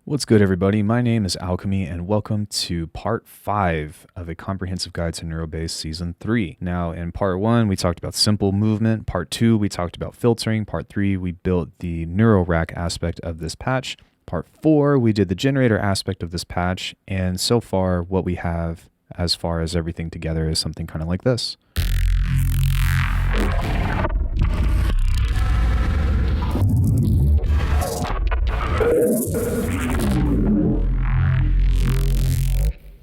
What's good, everybody? My name is Alckemy, and welcome to part 5 of a comprehensive guide to NEURO season 3. Now, in part 1, we talked about simple movement. Part 2, we talked about filtering. Part 3, we built the NEURO rack aspect of this patch. Part 4, we did the generator aspect of this patch. And so far, what we have as far as everything together is something kind of like this.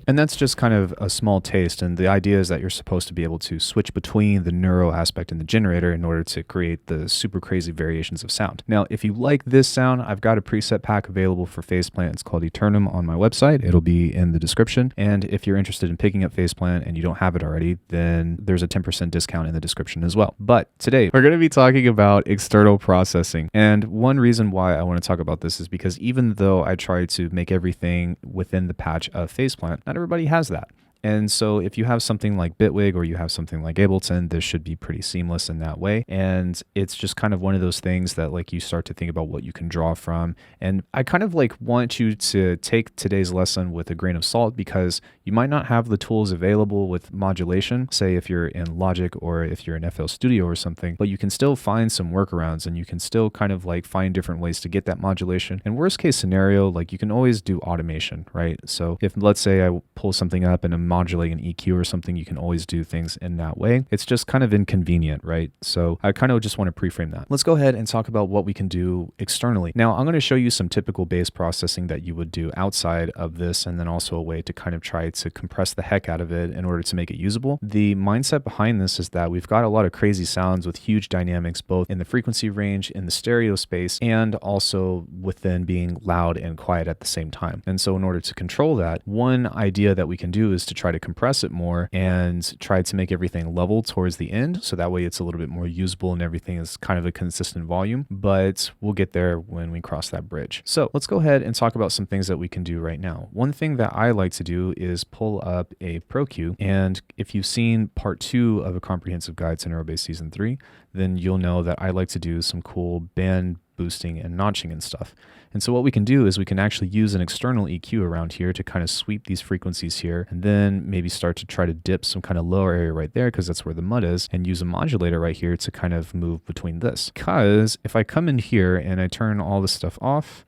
And that's just kind of a small taste, and the idea is that you're supposed to be able to switch between the NEURO aspect and the generator in order to create the super crazy variations of sound. Now, if you like this sound, I've got a preset pack available for Faceplant. It's called Eternum on my website. It'll be in the description. And if you're interested in picking up Faceplant and you don't have it already, then there's a 10% discount in the description as well. But today, we're going to be talking about external processing. And one reason why I want to talk about this is because even though I try to make everything within the patch of Faceplant, not everybody has that. And so if you have something like Bitwig or you have something like Ableton, this should be pretty seamless in that way. And it's just kind of one of those things that like you start to think about what you can draw from. And I kind of like want you to take today's lesson with a grain of salt because you might not have the tools available with modulation, say if you're in Logic or if you're in FL Studio or something, but you can still find some workarounds and you can still kind of like find different ways to get that modulation. And worst case scenario, like you can always do automation, right? So if let's say I pull something up and I'm modulating an EQ or something, you can always do things in that way. It's just kind of inconvenient, right? So I kind of just want to pre-frame that. Let's go ahead and talk about what we can do externally. Now I'm going to show you some typical bass processing that you would do outside of this, and then also a way to kind of try to compress the heck out of it in order to make it usable. The mindset behind this is that we've got a lot of crazy sounds with huge dynamics, both in the frequency range, in the stereo space, and also within being loud and quiet at the same time. And so in order to control that, one idea that we can do is to try to compress it more and try to make everything level towards the end. So that way it's a little bit more usable and everything is kind of a consistent volume, but we'll get there when we cross that bridge. So let's go ahead and talk about some things that we can do right now. One thing that I like to do is pull up a Pro Cue. And if you've seen part 2 of a comprehensive guide to NEURO season 3, then you'll know that I like to do some cool band boosting and notching and stuff. And so what we can do is we can actually use an external EQ around here to kind of sweep these frequencies here and then maybe start to try to dip some kind of lower area right there because that's where the mud is, and use a modulator right here to kind of move between this. Because if I come in here and I turn all this stuff off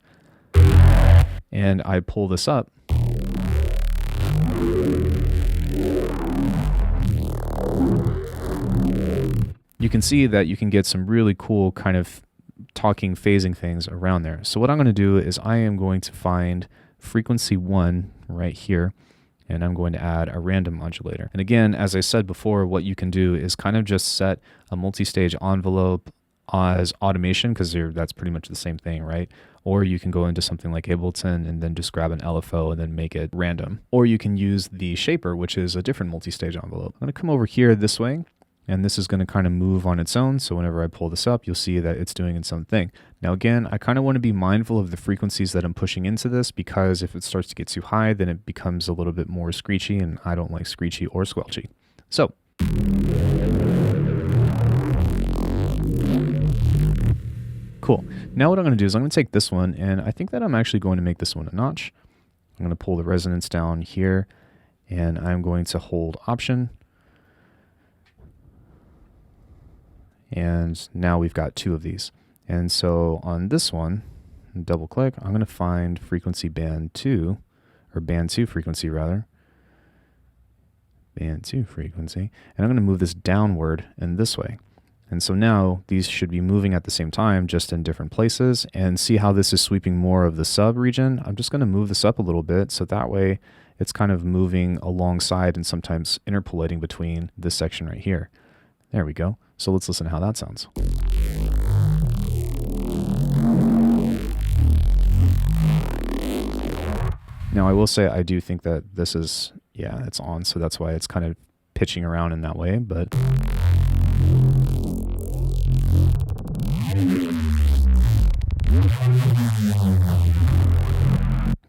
and I pull this up, you can see that you can get some really cool kind of talking phasing things around there. So what I'm going to do is I am going to find frequency 1 right here, and I'm going to add a random modulator. And again, as I said before, what you can do is kind of just set a multi-stage envelope as automation, because that's pretty much the same thing, right? Or you can go into something like Ableton and then just grab an LFO and then make it random. Or you can use the shaper, which is a different multi-stage envelope. I'm going to come over here this way, and this is going to kind of move on its own. So whenever I pull this up, you'll see that it's doing its own thing. Now again, I kind of want to be mindful of the frequencies that I'm pushing into this, because if it starts to get too high, then it becomes a little bit more screechy, and I don't like screechy or squelchy. So cool. Now what I'm going to do is I'm going to take this one, and I think that I'm actually going to make this one a notch. I'm going to pull the resonance down here, and I'm going to hold Option. And now we've got 2 of these. And so on this one, double click, I'm going to find frequency band 2, or band 2 frequency rather. Band 2 frequency. And I'm going to move this downward in this way. And so now these should be moving at the same time, just in different places. And see how this is sweeping more of the sub region? I'm just going to move this up a little bit, so that way it's kind of moving alongside and sometimes interpolating between this section right here. There we go. So let's listen to how that sounds. Now I will say I do think that this is, yeah, it's on, so that's why it's kind of pitching around in that way, but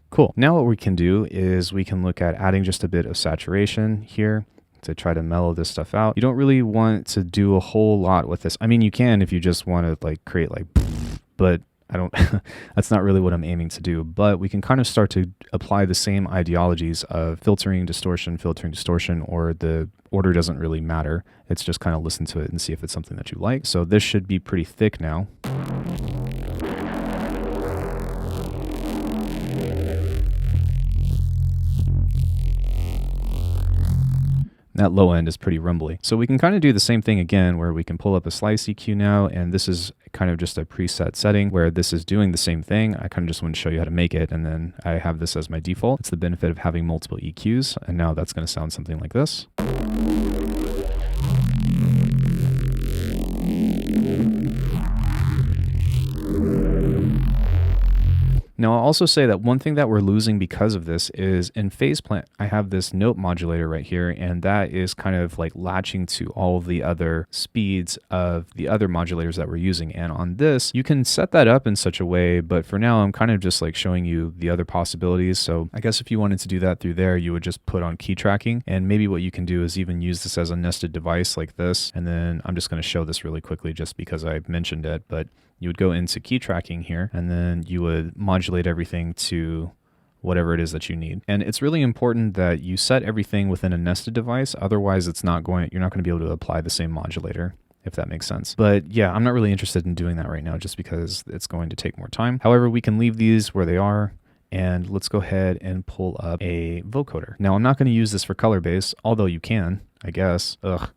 cool. Now what we can do is we can look at adding just a bit of saturation here to try to mellow this stuff out. You don't really want to do a whole lot with this. I mean, you can if you just want to like create like, but I don't, that's not really what I'm aiming to do, but we can kind of start to apply the same ideologies of filtering, distortion, or the order doesn't really matter. It's just kind of listen to it and see if it's something that you like. So this should be pretty thick now. That low end is pretty rumbly. So we can kind of do the same thing again, where we can pull up a slice EQ now, and this is kind of just a preset setting where this is doing the same thing. I kind of just want to show you how to make it, and then I have this as my default. It's the benefit of having multiple EQs, and now that's going to sound something like this. Now, I'll also say that one thing that we're losing because of this is in phase plant, I have this note modulator right here, and that is kind of like latching to all of the other speeds of the other modulators that we're using. And on this, you can set that up in such a way, but for now, I'm kind of just like showing you the other possibilities. So I guess if you wanted to do that through there, you would just put on key tracking, and maybe what you can do is even use this as a nested device like this. And then I'm just going to show this really quickly just because I mentioned it, but you would go into key tracking here, and then you would modulate everything to whatever it is that you need. And it's really important that you set everything within a nested device. Otherwise, you're not going to be able to apply the same modulator, if that makes sense. But yeah, I'm not really interested in doing that right now just because it's going to take more time. However, we can leave these where they are. And let's go ahead and pull up a vocoder. Now, I'm not going to use this for color base, although you can, I guess. Ugh.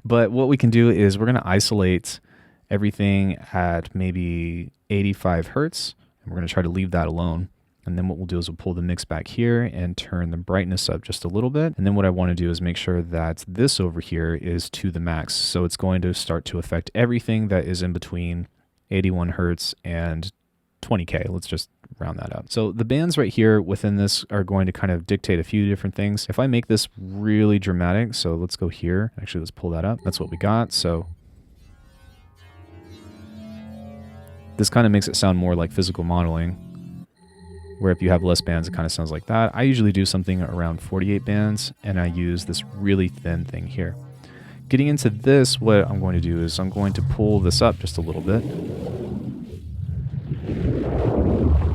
But what we can do is we're going to isolate everything at maybe 85 hertz, and we're going to try to leave that alone. And then what we'll do is we'll pull the mix back here and turn the brightness up just a little bit. And then what I want to do is make sure that this over here is to the max. So it's going to start to affect everything that is in between 81 hertz and 20K. Let's just round that up. So the bands right here within this are going to kind of dictate a few different things. If I make this really dramatic, so let's go here. Actually, let's pull that up. That's what we got. So this kind of makes it sound more like physical modeling, where if you have less bands, it kind of sounds like that. I usually do something around 48 bands, and I use this really thin thing here. Getting into this, what I'm going to do is I'm going to pull this up just a little bit.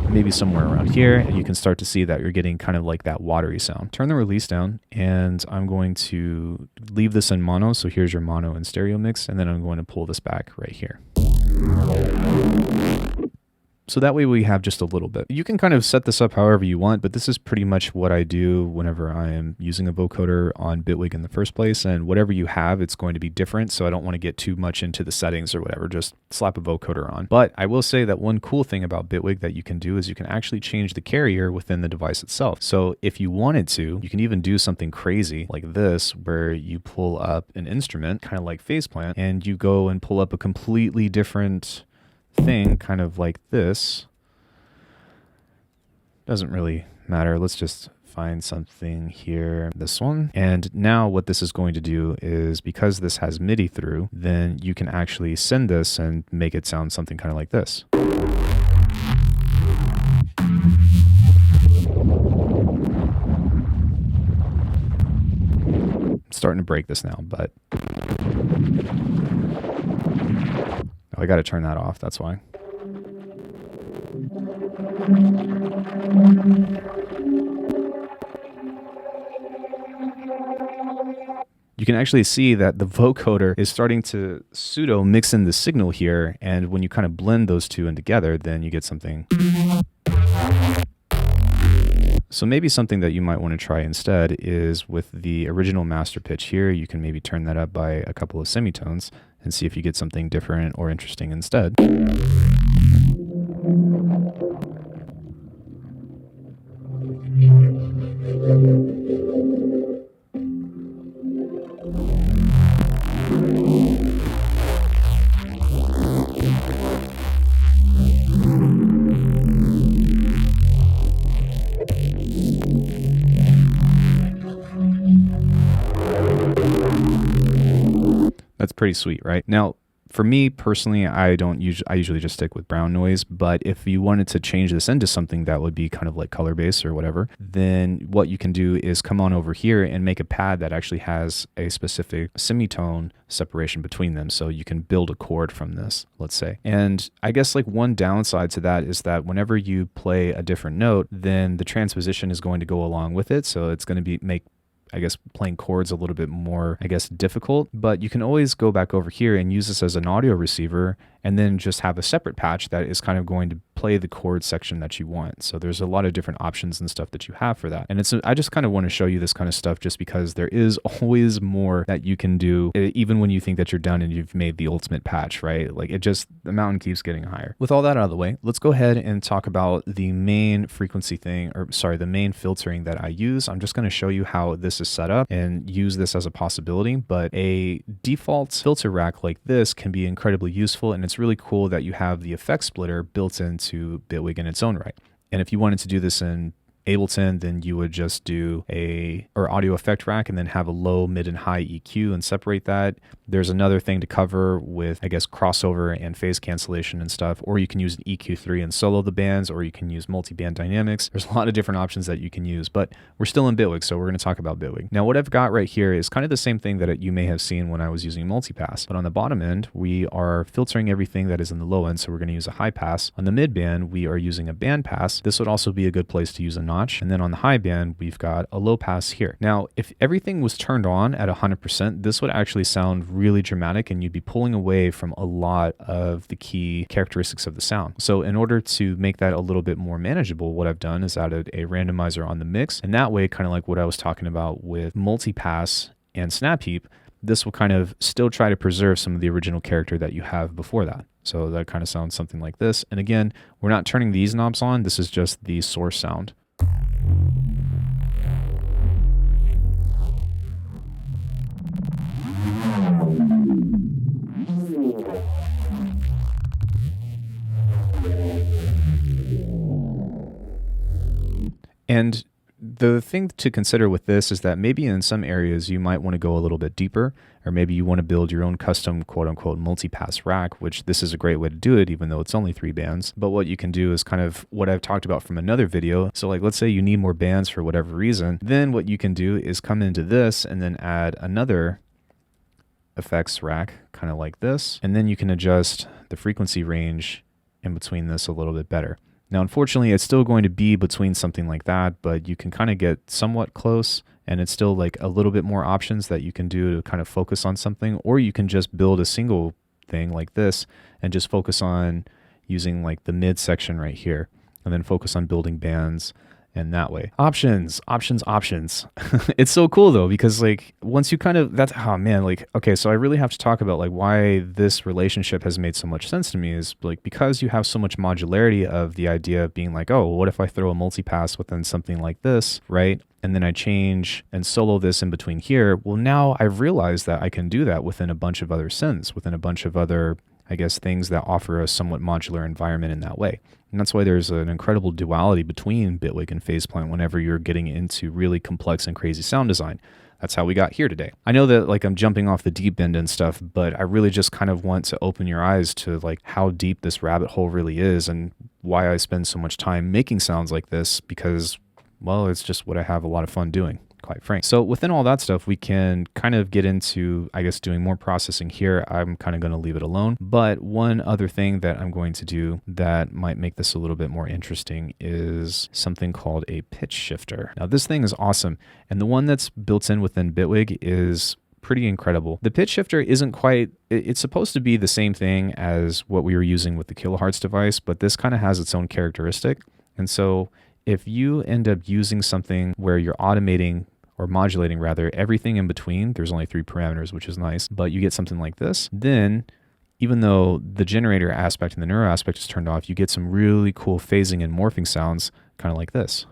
Maybe somewhere around here, and you can start to see that you're getting kind of like that watery sound. Turn the release down, and I'm going to leave this in mono. So here's your mono and stereo mix, and then I'm going to pull this back right here. So that way we have just a little bit. You can kind of set this up however you want, but this is pretty much what I do whenever I am using a vocoder on Bitwig in the first place. And whatever you have, it's going to be different. So I don't want to get too much into the settings or whatever, just slap a vocoder on. But I will say that one cool thing about Bitwig that you can do is you can actually change the carrier within the device itself. So if you wanted to, you can even do something crazy like this, where you pull up an instrument, kind of like phase plant, and you go and pull up a completely different thing, kind of like this. Doesn't really matter. Let's just find something here, this one. And now what this is going to do is, because this has MIDI through, then you can actually send this and make it sound something kind of like this. I'm starting to break this now, but I got to turn that off, that's why. You can actually see that the vocoder is starting to pseudo mix in the signal here, and when you kind of blend those two in together, then you get something. So maybe something that you might want to try instead is with the original master pitch here, you can maybe turn that up by a couple of semitones and see if you get something different or interesting instead. That's pretty sweet, right? Now, For me personally, I usually just stick with brown noise, but if you wanted to change this into something that would be kind of like color based or whatever, then what you can do is come on over here and make a pad that actually has a specific semitone separation between them. So you can build a chord from this, let's say. And I guess like one downside to that is that whenever you play a different note, then the transposition is going to go along with it. So it's going to make playing chords a little bit more, difficult, but you can always go back over here and use this as an audio receiver and then just have a separate patch that is kind of going to play the chord section that you want. So there's a lot of different options and stuff that you have for that. And I just kind of want to show you this kind of stuff just because there is always more that you can do, even when you think that you're done and you've made the ultimate patch, right? Like the mountain keeps getting higher. With all that out of the way, let's go ahead and talk about the main frequency thing, the main filtering that I use. I'm just going to show you how this is set up and use this as a possibility, but a default filter rack like this can be incredibly useful, and it's really cool that you have the effect splitter built into Bitwig in its own right. And if you wanted to do this in Ableton, then you would just do audio effect rack and then have a low, mid, and high EQ and separate that. There's another thing to cover with, crossover and phase cancellation and stuff, or you can use an EQ3 and solo the bands, or you can use multi-band dynamics. There's a lot of different options that you can use, but we're still in Bitwig, so we're going to talk about Bitwig. Now, what I've got right here is kind of the same thing that you may have seen when I was using multipass, but on the bottom end, we are filtering everything that is in the low end, so we're going to use a high pass. On the mid band, we are using a band pass. This would also be a good place to use a notch. And then on the high band, we've got a low pass here. Now, if everything was turned on at 100%, this would actually sound really dramatic and you'd be pulling away from a lot of the key characteristics of the sound. So in order to make that a little bit more manageable, what I've done is added a randomizer on the mix. And that way, kind of like what I was talking about with multipass and snap heap, this will kind of still try to preserve some of the original character that you have before that. So that kind of sounds something like this. And again, we're not turning these knobs on. This is just the source sound. And the thing to consider with this is that maybe in some areas you might want to go a little bit deeper, or maybe you want to build your own custom quote-unquote multipass rack, which this is a great way to do it, even though it's only 3 bands. But what you can do is kind of what I've talked about from another video. So like, let's say you need more bands for whatever reason. Then what you can do is come into this and then add another effects rack, kind of like this. And then you can adjust the frequency range in between this a little bit better. Now, unfortunately, it's still going to be between something like that, but you can kind of get somewhat close, and it's still like a little bit more options that you can do to kind of focus on something, or you can just build a single thing like this and just focus on using like the mid section right here, and then focus on building bands and that way. Options. It's so cool though, because like once you kind of, okay, so I really have to talk about like why this relationship has made so much sense to me is like because you have so much modularity of the idea of being like, oh, what if I throw a multipass within something like this, right? And then I change and solo this in between here. Well, now I've realized that I can do that within a bunch of other synths, within a bunch of other, things that offer a somewhat modular environment in that way. And that's why there's an incredible duality between Bitwig and Phaseplant whenever you're getting into really complex and crazy sound design. That's how we got here today. I know that like I'm jumping off the deep end and stuff, but I really just kind of want to open your eyes to like how deep this rabbit hole really is and why I spend so much time making sounds like this because, well, it's just what I have a lot of fun doing, quite frank. So within all that stuff, we can kind of get into, doing more processing here. I'm kind of going to leave it alone. But one other thing that I'm going to do that might make this a little bit more interesting is something called a pitch shifter. Now this thing is awesome. And the one that's built in within Bitwig is pretty incredible. The pitch shifter isn't quite, it's supposed to be the same thing as what we were using with the kilohearts device, but this kind of has its own characteristic. And so if you end up using something where you're automating or modulating rather everything in between, there's only 3 parameters, which is nice, but you get something like this, then even though the generator aspect and the NEURO aspect is turned off, you get some really cool phasing and morphing sounds, kind of like this.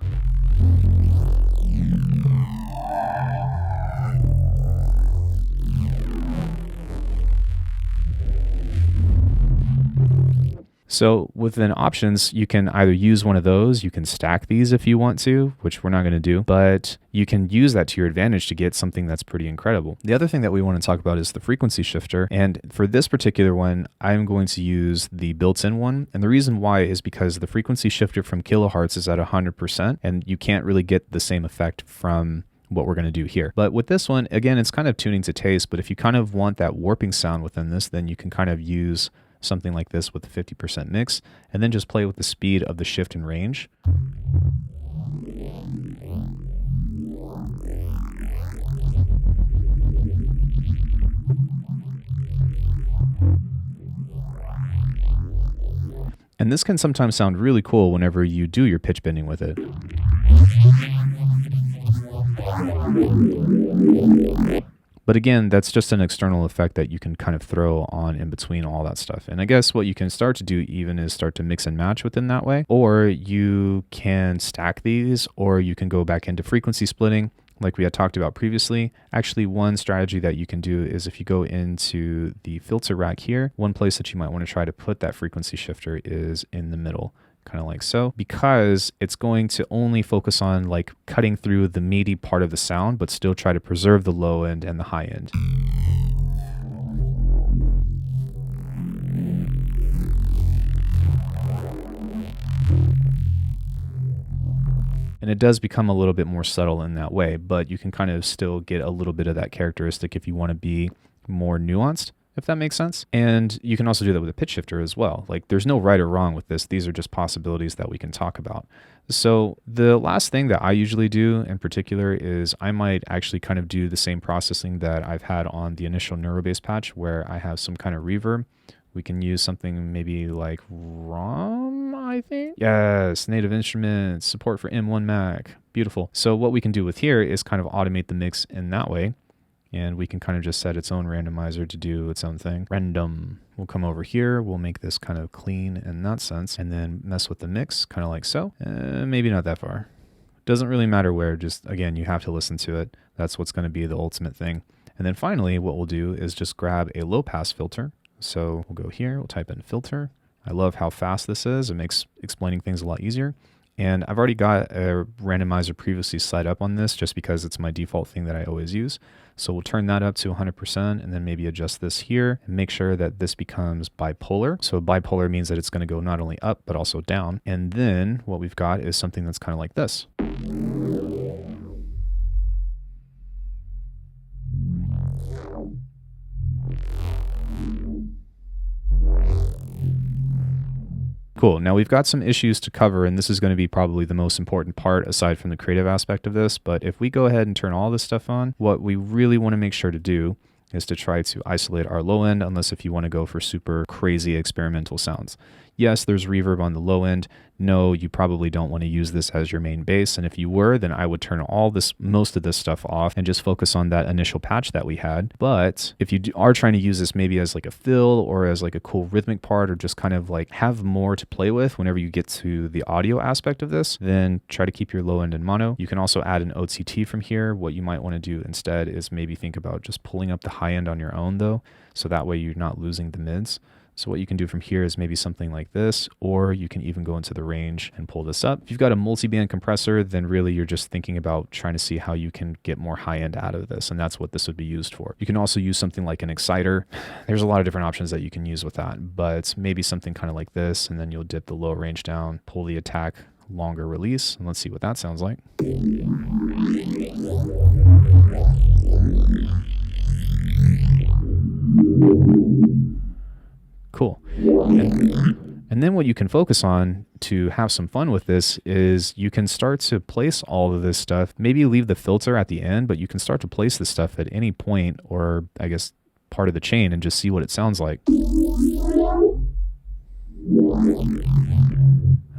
So within options, you can either use one of those, you can stack these if you want to, which we're not going to do, but you can use that to your advantage to get something that's pretty incredible. The other thing that we want to talk about is the frequency shifter. And for this particular one, I'm going to use the built-in one. And the reason why is because the frequency shifter from kilohertz is at 100%, and you can't really get the same effect from what we're going to do here. But with this one, again, it's kind of tuning to taste, but if you kind of want that warping sound within this, then you can kind of use something like this with a 50% mix, and then just play with the speed of the shift and range. And this can sometimes sound really cool whenever you do your pitch bending with it. But again, that's just an external effect that you can kind of throw on in between all that stuff. And I guess what you can start to do even is start to mix and match within that way. Or you can stack these, or you can go back into frequency splitting like we had talked about previously. Actually, one strategy that you can do is if you go into the filter rack here, one place that you might want to try to put that frequency shifter is in the middle. Kind of like so, because it's going to only focus on like cutting through the meaty part of the sound, but still try to preserve the low end and the high end. And it does become a little bit more subtle in that way, but you can kind of still get a little bit of that characteristic if you want to be more nuanced, if that makes sense. And you can also do that with a pitch shifter as well. Like there's no right or wrong with this. These are just possibilities that we can talk about. So the last thing that I usually do in particular is I might actually kind of do the same processing that I've had on the initial NEURO-based patch where I have some kind of reverb. We can use something maybe like ROM, I think. Yes, native instruments, support for M1 Mac. Beautiful. So what we can do with here is kind of automate the mix in that way. And we can kind of just set its own randomizer to do its own thing. Random. We'll come over here. We'll make this kind of clean in that sense. And then mess with the mix, kind of like so. Maybe not that far. Doesn't really matter where. Just, again, you have to listen to it. That's what's going to be the ultimate thing. And then finally, what we'll do is just grab a low-pass filter. So we'll go here. We'll type in filter. I love how fast this is. It makes explaining things a lot easier. And I've already got a randomizer previously set up on this just because it's my default thing that I always use. So we'll turn that up to 100% and then maybe adjust this here and make sure that this becomes bipolar. So bipolar means that it's going to go not only up, but also down. And then what we've got is something that's kind of like this. Cool. Now we've got some issues to cover, and this is going to be probably the most important part aside from the creative aspect of this. But if we go ahead and turn all this stuff on, what we really want to make sure to do is to try to isolate our low end, unless if you want to go for super crazy experimental sounds. Yes, there's reverb on the low end. No, you probably don't want to use this as your main bass. And if you were, then I would turn most of this stuff off and just focus on that initial patch that we had. But if you are trying to use this maybe as like a fill or as like a cool rhythmic part or just kind of like have more to play with whenever you get to the audio aspect of this, then try to keep your low end in mono. You can also add an OTT from here. What you might want to do instead is maybe think about just pulling up the high end on your own though. So that way you're not losing the mids. So what you can do from here is maybe something like this, or you can even go into the range and pull this up. If you've got a multi-band compressor, then really you're just thinking about trying to see how you can get more high end out of this. And that's what this would be used for. You can also use something like an exciter. There's a lot of different options that you can use with that, but maybe something kind of like this. And then you'll dip the low range down, pull the attack, longer release. And let's see what that sounds like. Cool. And then what you can focus on to have some fun with this is you can start to place all of this stuff, maybe leave the filter at the end, but you can start to place this stuff at any point or I guess part of the chain and just see what it sounds like.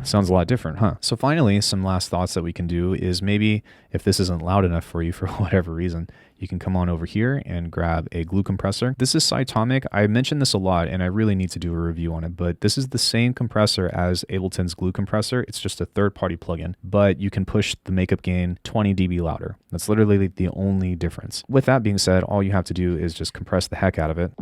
Sounds a lot different, huh? So finally, some last thoughts that we can do is maybe if this isn't loud enough for you for whatever reason, you can come on over here and grab a glue compressor. This is Cytomic. I mentioned this a lot and I really need to do a review on it, but this is the same compressor as Ableton's glue compressor. It's just a third-party plugin, but you can push the makeup gain 20 dB louder. That's literally the only difference. With that being said, all you have to do is just compress the heck out of it.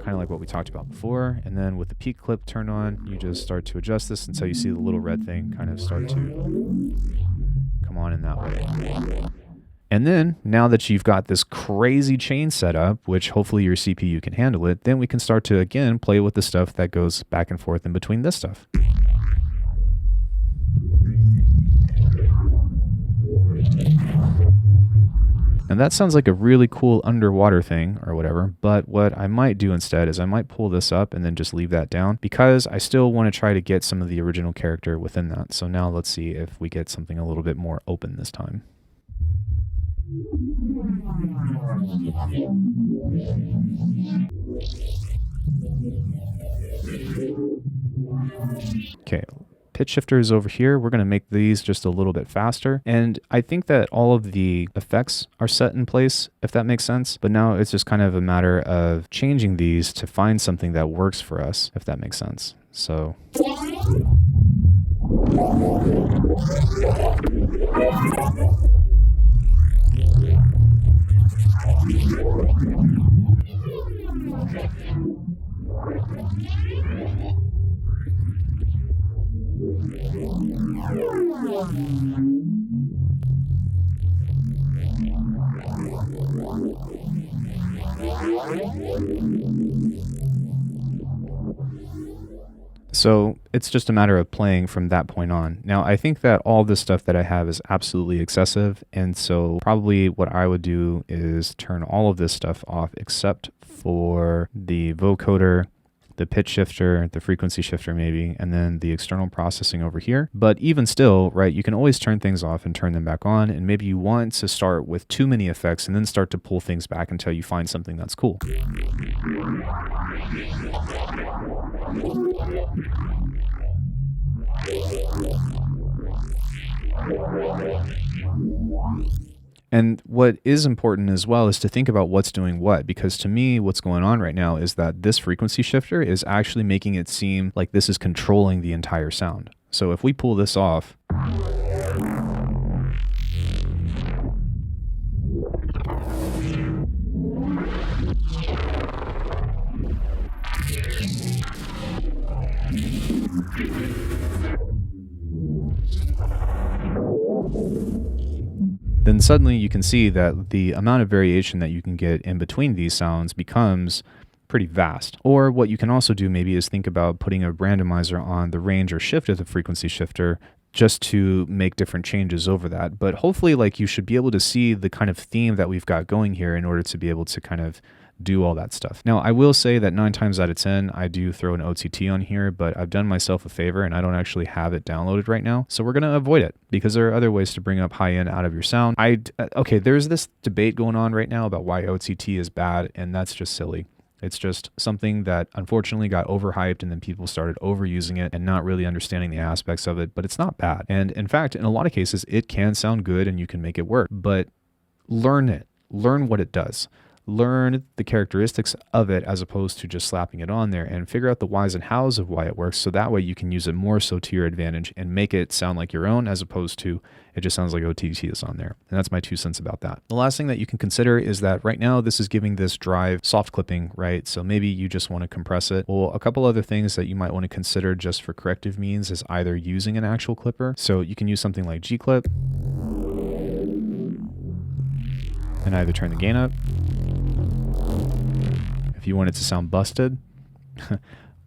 kind of like what we talked about before. And then with the peak clip turned on, you just start to adjust this until you see the little red thing kind of start to come on in that way. And then now that you've got this crazy chain set up, which hopefully your CPU can handle it, then we can start to, again, play with the stuff that goes back and forth in between this stuff. And that sounds like a really cool underwater thing or whatever, but what I might do instead is I might pull this up and then just leave that down because I still want to try to get some of the original character within that. So now let's see if we get something a little bit more open this time. Okay, pitch shifter is over here. We're going to make these just a little bit faster. And I think that all of the effects are set in place, if that makes sense. But now it's just kind of a matter of changing these to find something that works for us, if that makes sense. So. So it's just a matter of playing from that point on. Now, I think that all this stuff that I have is absolutely excessive. And so probably what I would do is turn all of this stuff off except for the vocoder, the pitch shifter, the frequency shifter maybe, and then the external processing over here. But even still, right, you can always turn things off and turn them back on. And maybe you want to start with too many effects and then start to pull things back until you find something that's cool. And what is important as well is to think about what's doing what, because to me, what's going on right now is that this frequency shifter is actually making it seem like this is controlling the entire sound. So if we pull this off, then suddenly you can see that the amount of variation that you can get in between these sounds becomes pretty vast. Or what you can also do maybe is think about putting a randomizer on the range or shift of the frequency shifter just to make different changes over that. But hopefully, like, you should be able to see the kind of theme that we've got going here in order to be able to kind of do all that stuff. Now, I will say that 9 times out of 10, I do throw an OTT on here, but I've done myself a favor and I don't actually have it downloaded right now. So we're going to avoid it because there are other ways to bring up high end out of your sound. Okay, there's this debate going on right now about why OTT is bad, and that's just silly. It's just something that unfortunately got overhyped and then people started overusing it and not really understanding the aspects of it, but it's not bad. And in fact, in a lot of cases, it can sound good and you can make it work, but learn it. Learn what it does. Learn the characteristics of it as opposed to just slapping it on there, and figure out the whys and hows of why it works, so that way you can use it more so to your advantage and make it sound like your own as opposed to it just sounds like OTT is on there. And that's my 2 cents about that. The last thing that you can consider is that right now this is giving this drive soft clipping, right? So maybe you just want to compress it. Well, a couple other things that you might want to consider just for corrective means is either using an actual clipper. So you can use something like G-Clip and either turn the gain up if you want it to sound busted,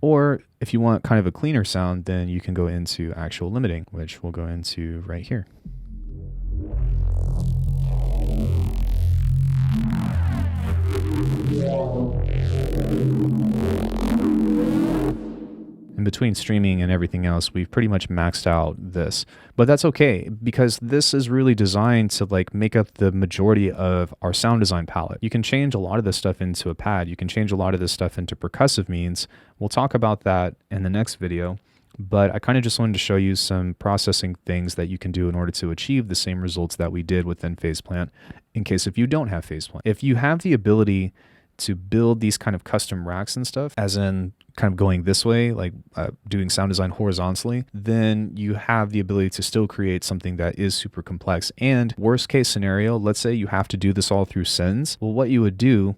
or if you want kind of a cleaner sound, then you can go into actual limiting, which we'll go into right here. In between streaming and everything else, we've pretty much maxed out this, but that's okay because this is really designed to like make up the majority of our sound design palette. You can change a lot of this stuff into a pad. You can change a lot of this stuff into percussive means. We'll talk about that in the next video, but I kind of just wanted to show you some processing things that you can do in order to achieve the same results that we did within Phase Plant in case if you don't have Phase Plant. If you have the ability to build these kind of custom racks and stuff, as in kind of going this way, like doing sound design horizontally, then you have the ability to still create something that is super complex. And worst case scenario, let's say you have to do this all through sends. Well, what you would do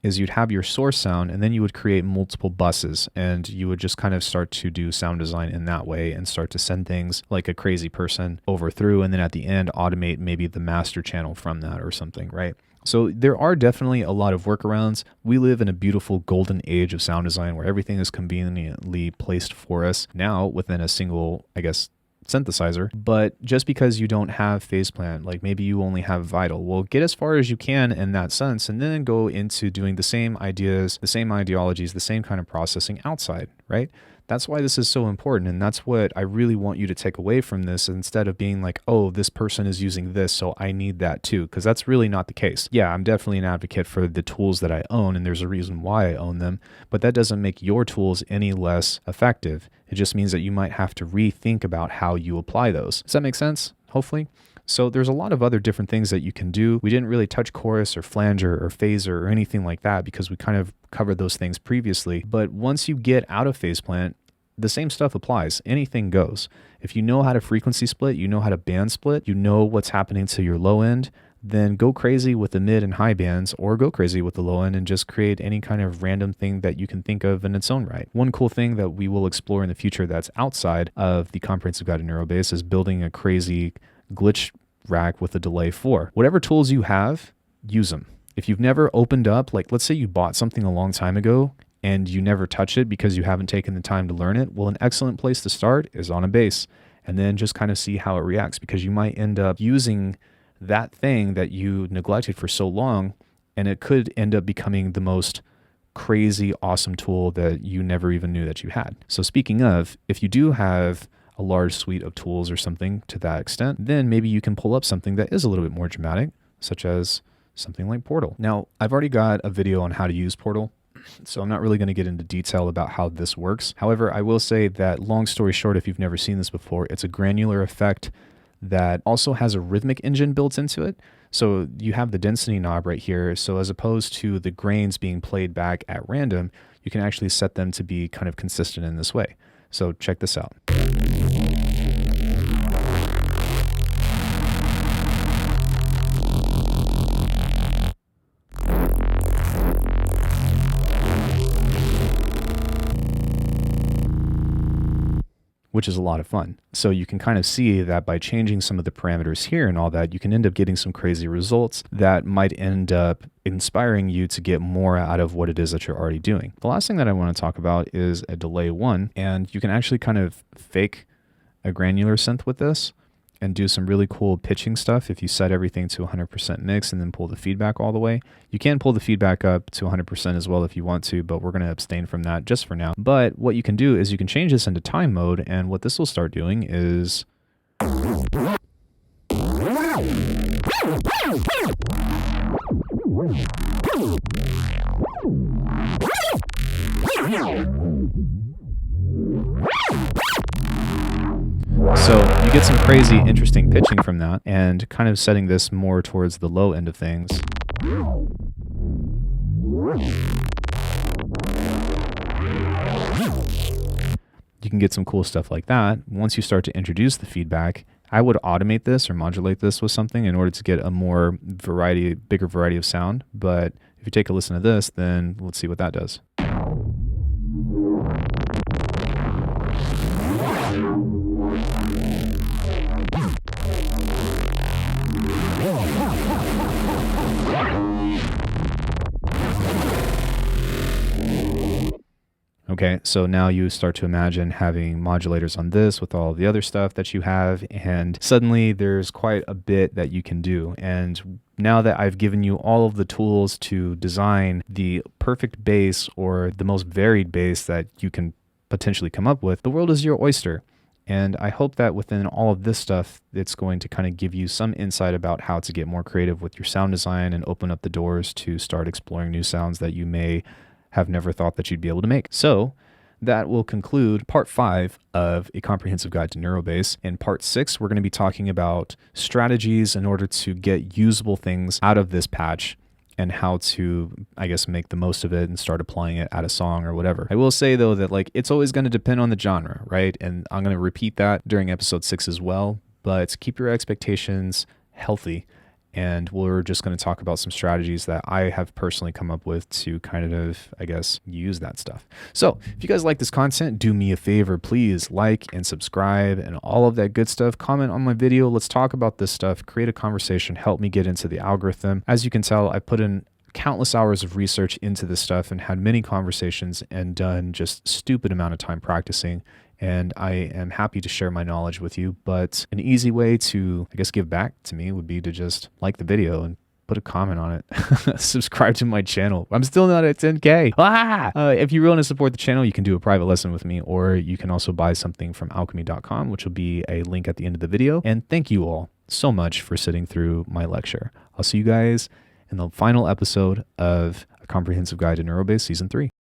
is you'd have your source sound, and then you would create multiple buses, and you would just kind of start to do sound design in that way and start to send things like a crazy person over through, and then at the end automate maybe the master channel from that or something, right? So there are definitely a lot of workarounds. We live in a beautiful golden age of sound design where everything is conveniently placed for us now within a single, I guess, synthesizer. But just because you don't have phase plant, like maybe you only have vital, well, get as far as you can in that sense and then go into doing the same ideas, the same ideologies, the same kind of processing outside, right? That's why this is so important, and that's what I really want you to take away from this, instead of being like, oh, this person is using this, so I need that too, because that's really not the case. Yeah, I'm definitely an advocate for the tools that I own, and there's a reason why I own them, but that doesn't make your tools any less effective. It just means that you might have to rethink about how you apply those. Does that make sense? Hopefully. So there's a lot of other different things that you can do. We didn't really touch chorus or flanger or phaser or anything like that because we kind of covered those things previously. But once you get out of phase plant, the same stuff applies. Anything goes. If you know how to frequency split, you know how to band split, you know what's happening to your low end, then go crazy with the mid and high bands, or go crazy with the low end and just create any kind of random thing that you can think of in its own right. One cool thing that we will explore in the future that's outside of the Comprehensive Guide to Neuro base is building a crazy glitch rack with a delay 4. Whatever tools you have, use them. If you've never opened up, like let's say you bought something a long time ago and you never touch it because you haven't taken the time to learn it, well, an excellent place to start is on a bass, and then just kind of see how it reacts, because you might end up using that thing that you neglected for so long, and it could end up becoming the most crazy, awesome tool that you never even knew that you had. So speaking of, if you do have a large suite of tools or something to that extent, then maybe you can pull up something that is a little bit more dramatic, such as something like Portal. Now, I've already got a video on how to use Portal, so I'm not really going to get into detail about how this works. However, I will say that, long story short, if you've never seen this before, it's a granular effect that also has a rhythmic engine built into it. So you have the density knob right here. So as opposed to the grains being played back at random, you can actually set them to be kind of consistent in this way. So check this out. Which is a lot of fun. So you can kind of see that by changing some of the parameters here and all that, you can end up getting some crazy results that might end up inspiring you to get more out of what it is that you're already doing. The last thing that I want to talk about is a delay 1, and you can actually kind of fake a granular synth with this and do some really cool pitching stuff if you set everything to 100% mix and then pull the feedback all the way. You can pull the feedback up to 100% as well if you want to, but we're going to abstain from that just for now. But what you can do is you can change this into time mode, and what this will start doing is so you get some crazy, interesting pitching from that, and kind of setting this more towards the low end of things. You can get some cool stuff like that. Once you start to introduce the feedback, I would automate this or modulate this with something in order to get a more bigger variety of sound. But if you take a listen to this, then let's see what that does. Okay, so now you start to imagine having modulators on this with all the other stuff that you have, and suddenly there's quite a bit that you can do. And now that I've given you all of the tools to design the perfect bass or the most varied bass that you can potentially come up with, the world is your oyster. And I hope that within all of this stuff, it's going to kind of give you some insight about how to get more creative with your sound design and open up the doors to start exploring new sounds that you may have never thought that you'd be able to make. So that will conclude part 5 of A Comprehensive Guide to Neuro Bass. In part 6, we're going to be talking about strategies in order to get usable things out of this patch and how to, I guess, make the most of it and start applying it at a song or whatever. I will say though that it's always going to depend on the genre, right? And I'm going to repeat that during episode 6 as well, but keep your expectations healthy and we're just going to talk about some strategies that I have personally come up with to kind of, I guess, use that stuff. So if you guys like this content, do me a favor, please like and subscribe and all of that good stuff. Comment on my video. Let's talk about this stuff, create a conversation, help me get into the algorithm. As you can tell, I put in countless hours of research into this stuff and had many conversations and done just stupid amount of time practicing. And I am happy to share my knowledge with you, but an easy way to, I guess, give back to me would be to just like the video and put a comment on it. Subscribe to my channel. I'm still not at 10K. If you really want to support the channel, you can do a private lesson with me, or you can also buy something from alckemy.com, which will be a link at the end of the video. And thank you all so much for sitting through my lecture. I'll see you guys in the final episode of A Comprehensive Guide to Neurobase Season 3.